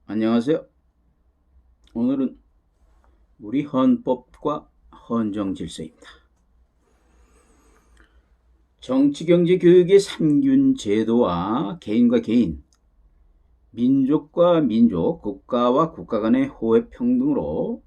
안녕하세요. 오늘은 우리 헌법과 헌정질서입니다. 정치경제교육의 삼균 제도와 개인과 개인, 민족과 민족, 국가와 국가 간의 호혜 평등으로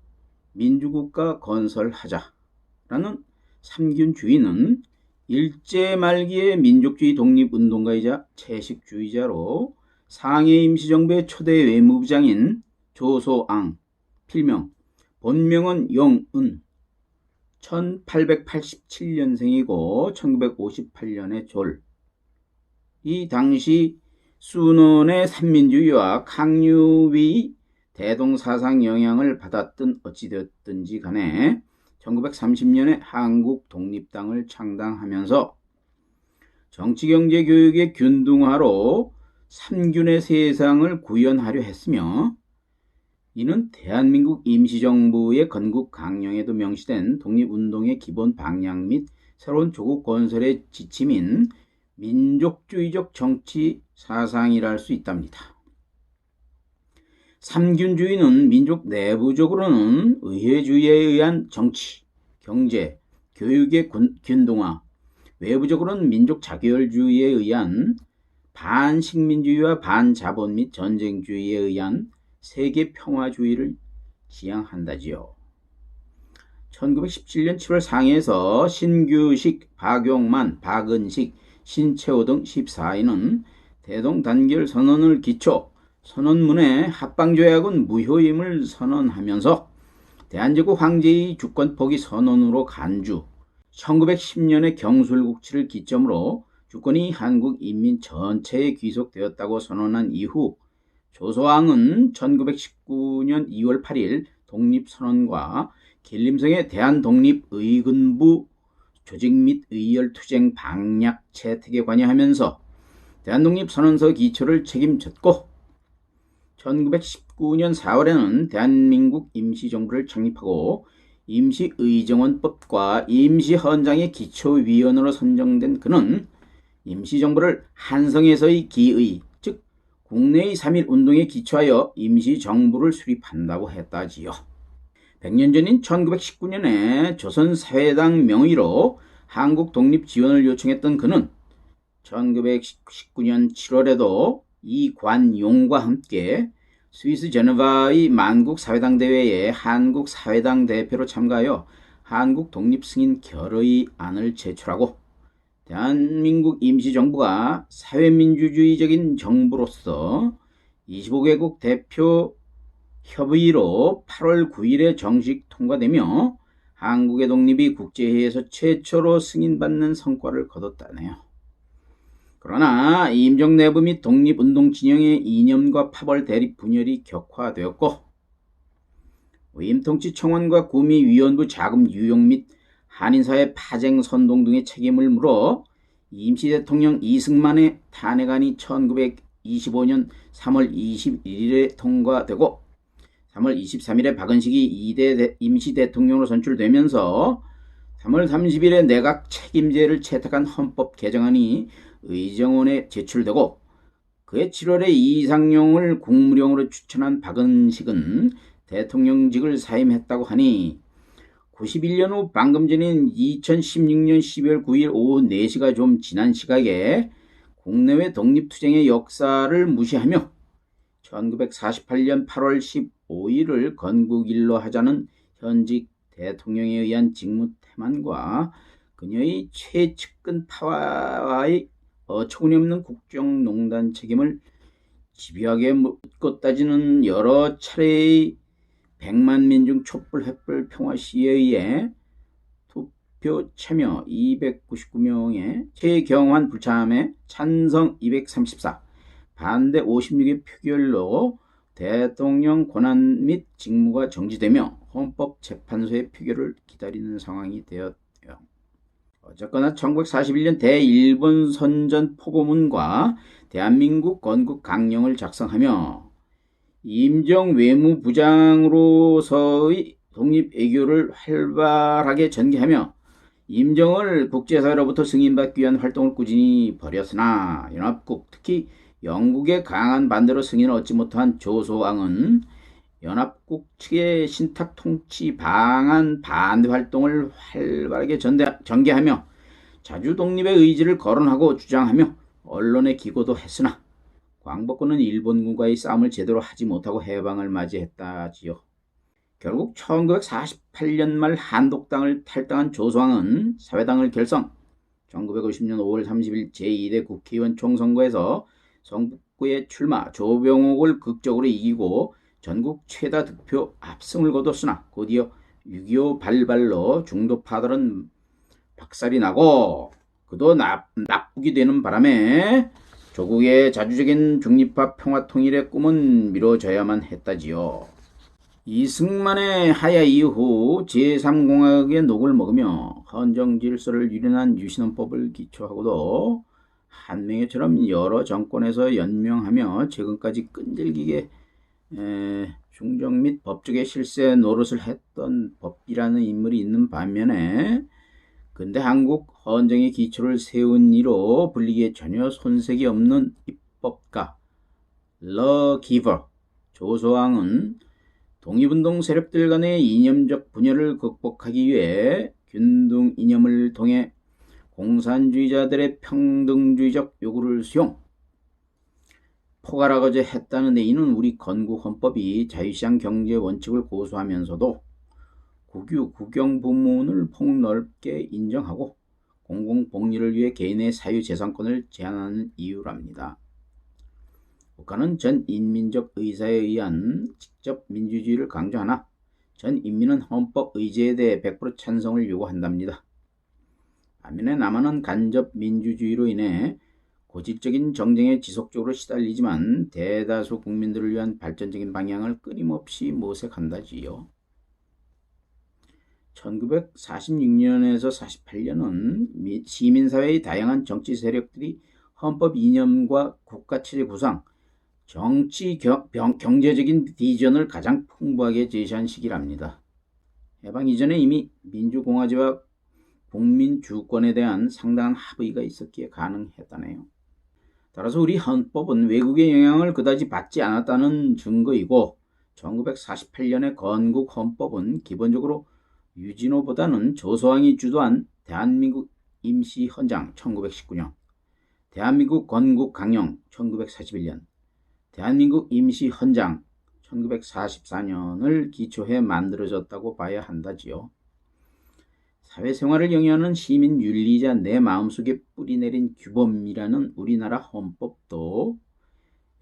민주국가 건설하자라는 삼균주의는 일제 말기의 민족주의 독립운동가이자 채식주의자로 상해 임시정부의 초대 외무부장인 조소앙, 필명 본명은 용은, 1887년생이고 1958년에 졸. 이 당시 순원의 삼민주의와 강유비 대동사상 영향을 받았든 어찌되었든지 간에 1930년에 한국 독립당을 창당하면서 정치경제교육의 균등화로 삼균의 세상을 구현하려 했으며, 이는 대한민국 임시정부의 건국 강령에도 명시된 독립운동의 기본 방향 및 새로운 조국 건설의 지침인 민족주의적 정치 사상이라 할 수 있답니다. 삼균주의는 민족 내부적으로는 의회주의에 의한 정치, 경제, 교육의 균등화, 외부적으로는 민족 자결주의에 의한 반식민주의와 반자본 및 전쟁주의에 의한 세계 평화주의를 지향한다지요. 1917년 7월 상해에서 신규식, 박용만, 박은식, 신채호 등 14인은 대동단결 선언을 기초 선언문에 합방조약은 무효임을 선언하면서 대한제국 황제의 주권 포기 선언으로 간주, 1910년에 경술국치를 기점으로 주권이 한국 인민 전체에 귀속되었다고 선언한 이후 조소왕은 1919년 2월 8일 독립선언과 길림성의 대한독립의군부 조직 및 의열투쟁 방략 채택에 관여하면서 대한독립선언서 기초를 책임졌고, 1919년 4월에는 대한민국 임시정부를 창립하고 임시의정원법과 임시헌장의 기초위원으로 선정된 그는 임시정부를 한성에서의 기의, 즉 국내의 3.1 운동에 기초하여 임시정부를 수립한다고 했다지요. 100년 전인 1919년에 조선사회당 명의로 한국 독립 지원을 요청했던 그는 1919년 7월에도 이관용과 함께 스위스 제네바의 만국사회당 대회에 한국사회당 대표로 참가하여 한국 독립승인 결의안을 제출하고, 대한민국 임시정부가 사회민주주의적인 정부로서 25개국 대표 협의로 8월 9일에 정식 통과되며 한국의 독립이 국제회의에서 최초로 승인받는 성과를 거뒀다네요. 그러나 임종 내부 및 독립운동 진영의 이념과 파벌 대립 분열이 격화되었고, 위임통치청원과 구미위원부 자금 유용 및 한인사회 파쟁 선동 등의 책임을 물어 임시대통령 이승만의 탄핵안이 1925년 3월 21일에 통과되고 3월 23일에 박은식이 2대 임시대통령으로 선출되면서 3월 30일에 내각 책임제를 채택한 헌법 개정안이 의정원에 제출되고, 그해 7월에 이상용을 국무령으로 추천한 박은식은 대통령직을 사임했다고 하니 91년 후 방금 전인 2016년 12월 9일 오후 4시가 좀 지난 시각에 국내외 독립투쟁의 역사를 무시하며 1948년 8월 15일을 건국일로 하자는 현직 대통령에 의한 직무태만과 그녀의 최측근 파와의 어처구니없는 국정농단 책임을 집요하게 묻고 따지는 여러 차례의 100만 민중 촛불 횃불 평화 시위에 의해 투표 참여 299명에 최경환 불참에 찬성 234, 반대 56의 표결로 대통령 권한 및 직무가 정지되며 헌법재판소의 표결을 기다리는 상황이 되었대요. 어쨌거나 1941년 대일본 선전 포고문과 대한민국 건국 강령을 작성하며 임정 외무부장으로서의 독립외교를 활발하게 전개하며 임정을 국제사회로부터 승인받기 위한 활동을 꾸준히 벌였으나 연합국, 특히 영국의 강한 반대로 승인을 얻지 못한 조소왕은 연합국 측의 신탁 통치 방안 반대 활동을 활발하게 전개하며 자주 독립의 의지를 거론하고 주장하며 언론에 기고도 했으나 광복군은 일본군과의 싸움을 제대로 하지 못하고 해방을 맞이했다지요. 결국 1948년 말 한독당을 탈당한 조소왕은 사회당을 결성, 1950년 5월 30일 제2대 국회의원 총선거에서 성북구에 출마, 조병옥을 극적으로 이기고 전국 최다 득표 압승을 거뒀으나 곧이어 6.25 발발로 중도파들은 박살이 나고 그도 납북이 되는 바람에 조국의 자주적인 중립화 평화통일의 꿈은 미뤄져야만 했다지요. 이승만의 하야 이후 제3공화국의 녹을 먹으며 헌정질서를 유린한 유신헌법을 기초하고도 한명회처럼 여러 정권에서 연명하며 최근까지 끈질기게 중정 및 법적의 실세 노릇을 했던 법비라는 인물이 있는 반면에 근대 한국 헌정의 기초를 세운 이로 불리기에 전혀 손색이 없는 입법가 러기버 조소왕은 독립운동 세력들 간의 이념적 분열을 극복하기 위해 균등 이념을 통해 공산주의자들의 평등주의적 요구를 수용, 포괄하고자 했다는데 이는 우리 건국헌법이 자유시장 경제 원칙을 고수하면서도 국유, 국영 부문을 폭넓게 인정하고 공공복리를 위해 개인의 사유재산권을 제한하는 이유랍니다. 국가는 전 인민적 의사에 의한 직접 민주주의를 강조하나 전 인민은 헌법 의제에 대해 100% 찬성을 요구한답니다. 반면에 남한은 간접 민주주의로 인해 고질적인 정쟁에 지속적으로 시달리지만 대다수 국민들을 위한 발전적인 방향을 끊임없이 모색한다지요. 1946년에서 48년은 시민사회의 다양한 정치 세력들이 헌법 이념과 국가체제 구상, 정치 경제적인 비전을 가장 풍부하게 제시한 시기랍니다. 해방 이전에 이미 민주공화제와 국민주권에 대한 상당한 합의가 있었기에 가능했다네요. 따라서 우리 헌법은 외국의 영향을 그다지 받지 않았다는 증거이고 1948년의 건국헌법은 기본적으로 유진호보다는 조소왕이 주도한 대한민국 임시헌장 1919년, 대한민국 건국강령 1941년, 대한민국 임시헌장 1944년을 기초해 만들어졌다고 봐야 한다지요. 사회생활을 영위하는 시민윤리자 내 마음속에 뿌리내린 규범이라는 우리나라 헌법도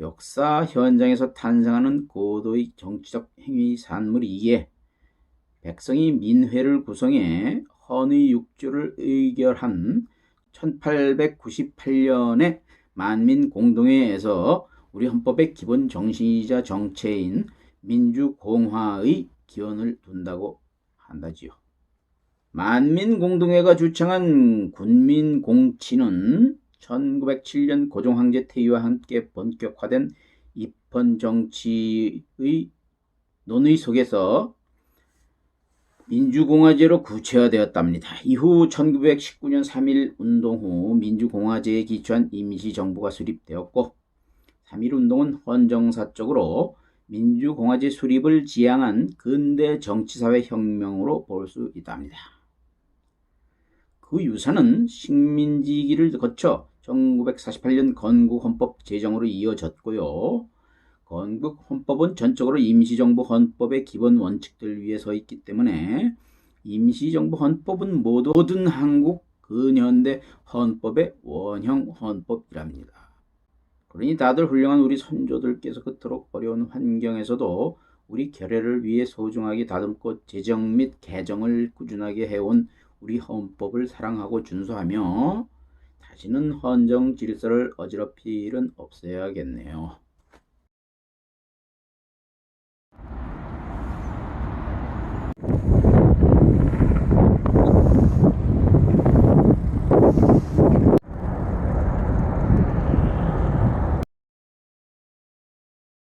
역사 현장에서 탄생하는 고도의 정치적 행위 산물이기에 백성이 민회를 구성해 헌의 6조를 의결한 1898년의 만민공동회에서 우리 헌법의 기본 정신이자 정체인 민주공화의 기원을 둔다고 한다지요. 만민공동회가 주창한 군민공치는 1907년 고종황제 퇴위와 함께 본격화된 입헌정치의 논의 속에서 민주공화제로 구체화되었답니다. 이후 1919년 3.1 운동 후 민주공화제에 기초한 임시정부가 수립되었고 3.1 운동은 헌정사적으로 민주공화제 수립을 지향한 근대 정치사회 혁명으로 볼 수 있답니다. 그 유산은 식민지기를 거쳐 1948년 건국헌법 제정으로 이어졌고요. 건국헌법은 전적으로 임시정부 헌법의 기본 원칙들 위에 서 있기 때문에 임시정부 헌법은 모든 한국 근현대 헌법의 원형 헌법이랍니다. 그러니 다들 훌륭한 우리 선조들께서 그토록 어려운 환경에서도 우리 결의를 위해 소중하게 다듬고 제정 및 개정을 꾸준하게 해온 우리 헌법을 사랑하고 준수하며 다시는 헌정 질서를 어지럽힐 일은 없어야겠네요.